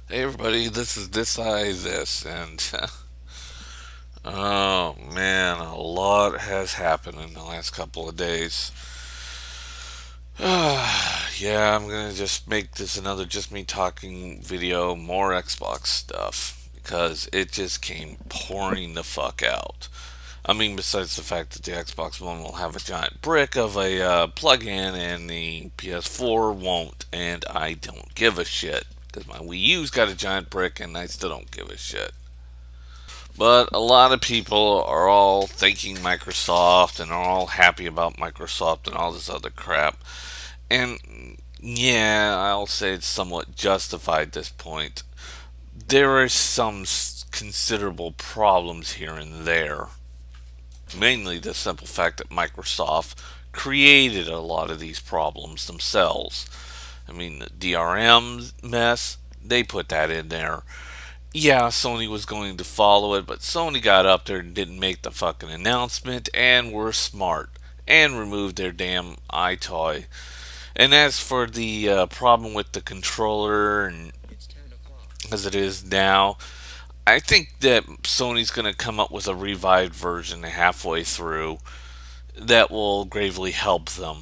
Hey everybody, this is this, and oh man, a lot has happened in the last couple of days. Yeah, I'm gonna just make this another just me talking video, more Xbox stuff, because it just came pouring the fuck out. I mean, besides the fact that the Xbox One will have a giant brick of a plug-in and the PS4 won't, and I don't give a shit because my Wii U's got a giant brick and I still don't give a shit. But a lot of people are all thanking Microsoft and are all happy about Microsoft and all this other crap. And yeah, I'll say it's somewhat justified at this point. There are some considerable problems here and there. Mainly the simple fact that Microsoft created a lot of these problems themselves. I mean, the DRM mess, they put that in there. Yeah, Sony was going to follow it, but Sony got up there and didn't make the fucking announcement and were smart and removed their damn iToy. And as for the problem with the controller, and as it is now, I think that Sony's going to come up with a revived version halfway through that will gravely help them.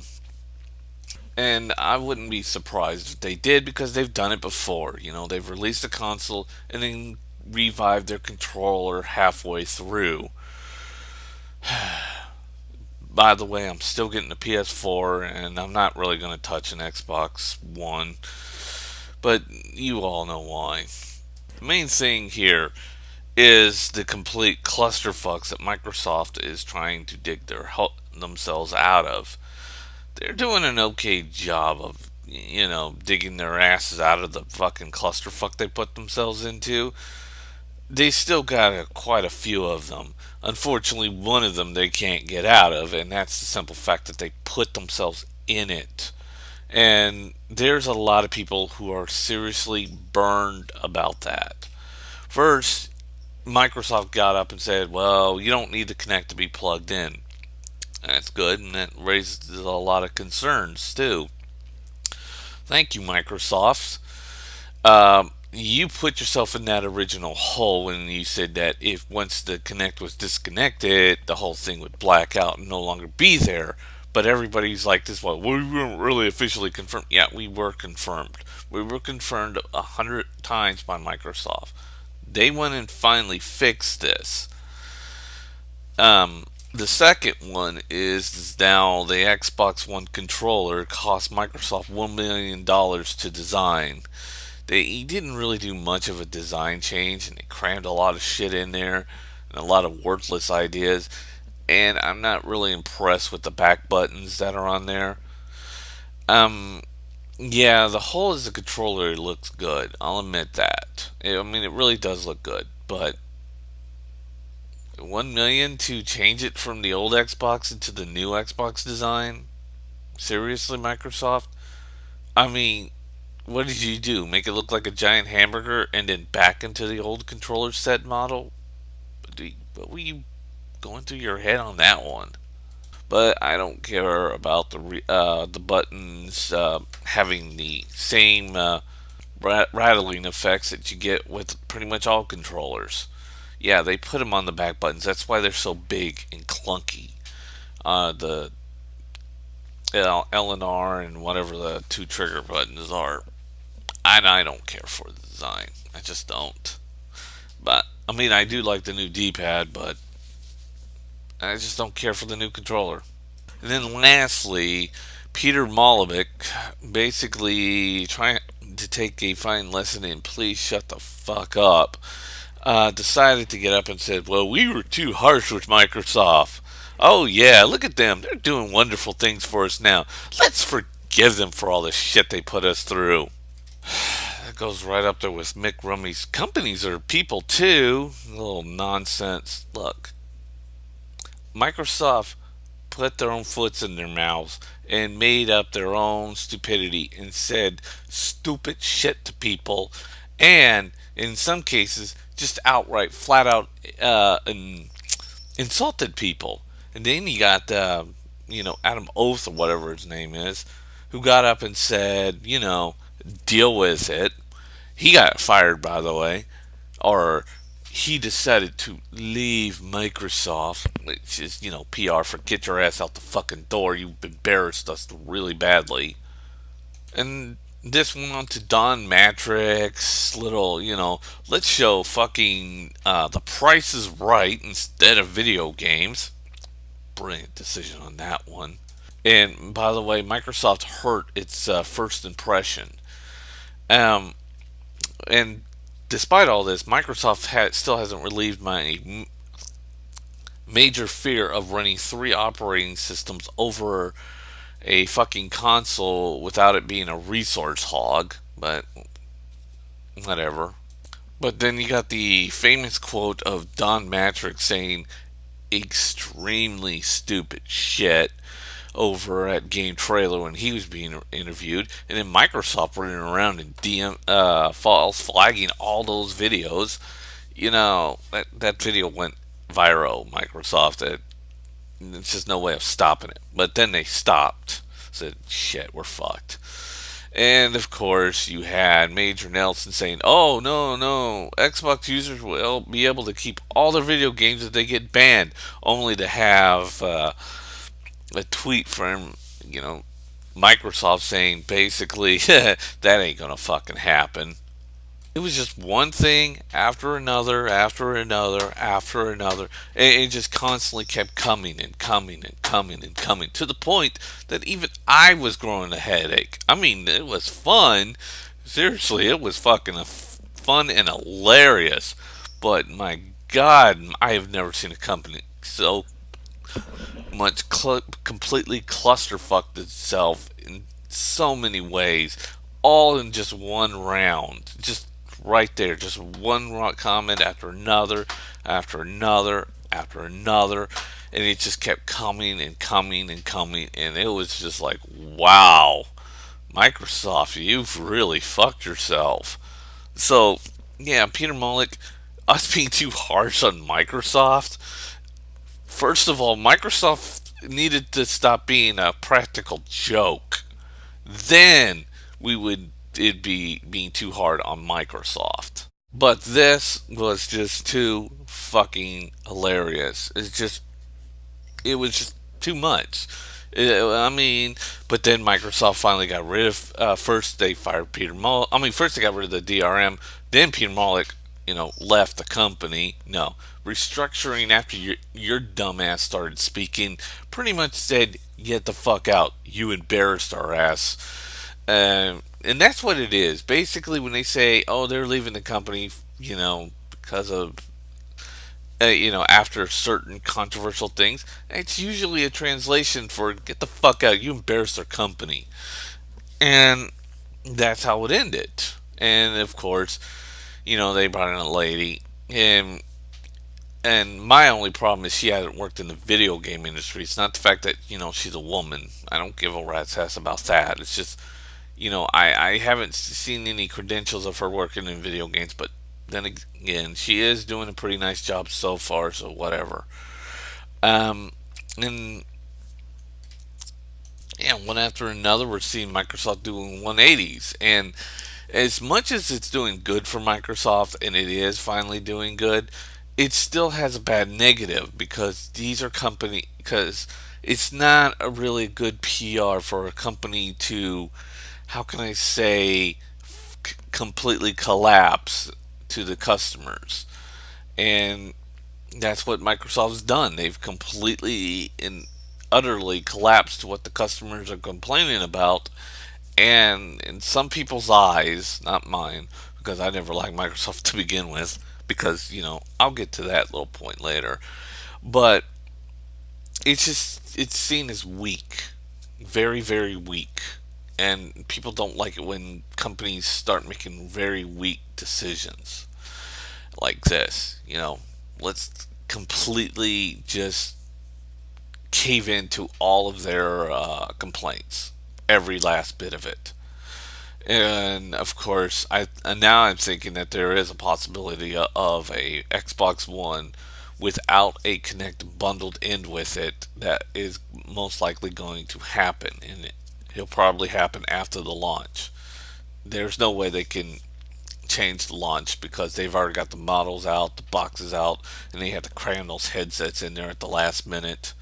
And I wouldn't be surprised if they did because they've done it before. You know, they've released a console and then revived their controller halfway through. By the way, I'm still getting a PS4 and I'm not really going to touch an Xbox One, but you all know why. The main thing here is the complete clusterfucks that Microsoft is trying to dig themselves out of. They're doing an okay job of, digging their asses out of the fucking clusterfuck they put themselves into. They still got quite a few of them. Unfortunately, one of them they can't get out of, and that's the simple fact that they put themselves in it. And there's a lot of people who are seriously burned about that. First, Microsoft got up and said, well, you don't need the Kinect to be plugged in. That's good, and that raises a lot of concerns, too. Thank you, Microsoft. You put yourself in that original hole when you said that if once the Kinect was disconnected, the whole thing would black out and no longer be there. But everybody's like this, well, we weren't really officially confirmed. Yeah, we were confirmed. We were confirmed 100 times by Microsoft. They went and finally fixed this. Um, the second one is now the Xbox One controller cost Microsoft $1 million to design. They didn't really do much of a design change, and they crammed a lot of shit in there and a lot of worthless ideas. And I'm not really impressed with the back buttons that are on there. Um, yeah, the whole as a controller looks good. I'll admit that. I mean, it really does look good, but 1 million to change it from the old Xbox into the new Xbox design? Seriously, Microsoft? I mean, what did you do? Make it look like a giant hamburger and then back into the old controller set model? What were you going through your head on that one? But I don't care about the buttons having the same rattling effects that you get with pretty much all controllers. Yeah, they put them on the back buttons. That's why they're so big and clunky. The L and R and whatever the two trigger buttons are. I don't care for the design. I just don't. But I mean, I do like the new D-pad, but I just don't care for the new controller. And then lastly, Peter Molovik, basically trying to take a fine lesson in please shut the fuck up, decided to get up and said, well, we were too harsh with Microsoft. Oh, yeah, look at them. They're doing wonderful things for us now. Let's forgive them for all the shit they put us through. That goes right up there with Mick Rummy's companies are people too. A little nonsense. Look, Microsoft put their own foots in their mouths and made up their own stupidity and said stupid shit to people, and in some cases, just outright, flat out, insulted people. And then you got, Adam Oath or whatever his name is, who got up and said, deal with it. He got fired, by the way, or he decided to leave Microsoft, which is, PR for get your ass out the fucking door. You've embarrassed us really badly. And this went on to Don Matrix, little, let's show fucking The Price is Right instead of video games. Brilliant decision on that one. And by the way, Microsoft hurt its first impression. Um, and despite all this, Microsoft still hasn't relieved my major fear of running three operating systems over a fucking console without it being a resource hog. But whatever. But then you got the famous quote of Don Matrix saying extremely stupid shit over at Game Trailer when he was being interviewed, and then Microsoft running around and false flagging all those videos. That video went viral. Microsoft, it's just no way of stopping it. But then they stopped. Said, "Shit, we're fucked." And of course, you had Major Nelson saying, "Oh no, no, Xbox users will be able to keep all their video games if they get banned," only to have a tweet from Microsoft saying basically that ain't gonna fucking happen. It was just one thing after another, after another, after another, and it just constantly kept coming and coming and coming and coming to the point that even I was growing a headache. I mean, it was fun. Seriously, it was fucking fun and hilarious. But my God, I have never seen a company so much completely clusterfucked itself in so many ways, all in just one round. Just right there, just one comment after another, after another, after another, and it just kept coming and coming and coming, and it was just like, wow, Microsoft, you've really fucked yourself. So, yeah, Peter Mollick, us being too harsh on Microsoft. First of all, Microsoft needed to stop being a practical joke. Then we would it'd be being too hard on Microsoft. But this was just too fucking hilarious. It was just too much. I mean, but then Microsoft finally got rid of. First, they fired Peter Mollick. I mean, first they got rid of the DRM. Then Peter Mollick, left the company. No, restructuring after your dumbass started speaking. Pretty much said, "Get the fuck out. You embarrassed our ass." And that's what it is. Basically, when they say, "Oh, they're leaving the company," because of after certain controversial things, it's usually a translation for "get the fuck out, you embarrassed our company," and that's how it ended. And of course, they brought in a lady, and my only problem is she hasn't worked in the video game industry. It's not the fact that she's a woman. I don't give a rat's ass about that. It's just I haven't seen any credentials of her working in video games, but then again, she is doing a pretty nice job so far, so whatever. And yeah, one after another, we're seeing Microsoft doing 180s. And as much as it's doing good for Microsoft, and it is finally doing good, it still has a bad negative because because it's not a really good PR for a company to, how can I say, completely collapse to the customers. And that's what Microsoft's done. They've completely and utterly collapsed to what the customers are complaining about. And in some people's eyes, not mine, because I never liked Microsoft to begin with, because, I'll get to that little point later. But it's seen as weak. Very, very weak. And people don't like it when companies start making very weak decisions like this. Let's completely just cave into all of their complaints, every last bit of it. And of course, now I'm thinking that there is a possibility of a Xbox One without a Kinect bundled in with it. That is most likely going to happen, and it'll probably happen after the launch. There's no way they can change the launch because they've already got the models out, the boxes out, and they had to cram those headsets in there at the last minute.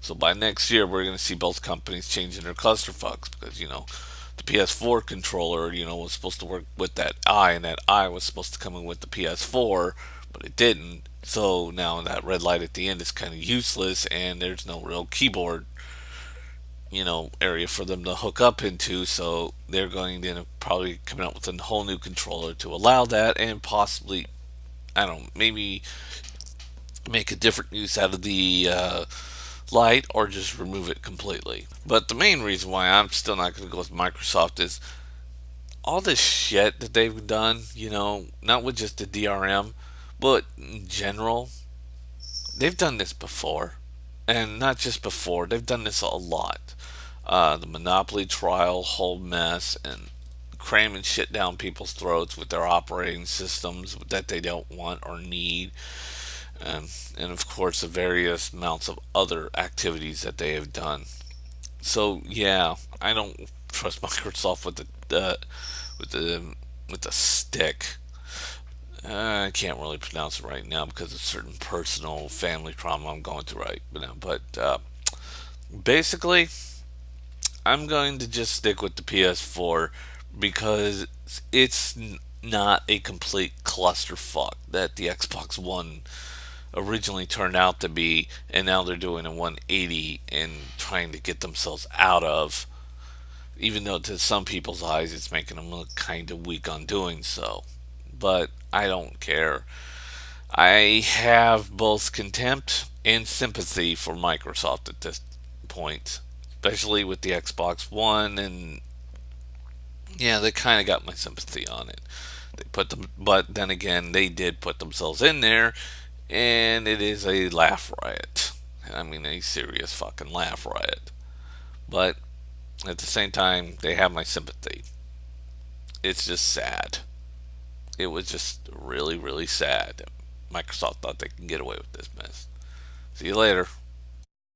So by next year, we're going to see both companies changing their clusterfucks because, the PS4 controller, was supposed to work with that eye, and that eye was supposed to come in with the PS4, but it didn't. So now that red light at the end is kind of useless, and there's no real keyboard, area for them to hook up into. So they're going to probably come out with a whole new controller to allow that, and possibly, I don't know, maybe make a different use out of the light or just remove it completely. But the main reason why I'm still not going to go with Microsoft is all this shit that they've done, not with just the DRM, but in general. They've done this before. And not just before, they've done this a lot. The Monopoly trial, whole mess, and cramming shit down people's throats with their operating systems that they don't want or need. And of course, the various amounts of other activities that they have done. So yeah, I don't trust Microsoft with the with the stick. I can't really pronounce it right now because of certain personal family trauma I'm going through right now. But basically, I'm going to just stick with the PS4 because it's not a complete clusterfuck that the Xbox One originally turned out to be, and now they're doing a 180 and trying to get themselves out of. Even though to some people's eyes it's making them look kind of weak on doing so. But I don't care. I have both contempt and sympathy for Microsoft at this point, especially with the Xbox One, and yeah, they kind of got my sympathy on it. They put them, but then again, they did put themselves in there, and it is a laugh riot. I mean, a serious fucking laugh riot. But at the same time, they have my sympathy. It's just sad. It was just really, really sad that Microsoft thought they could get away with this mess. See you later.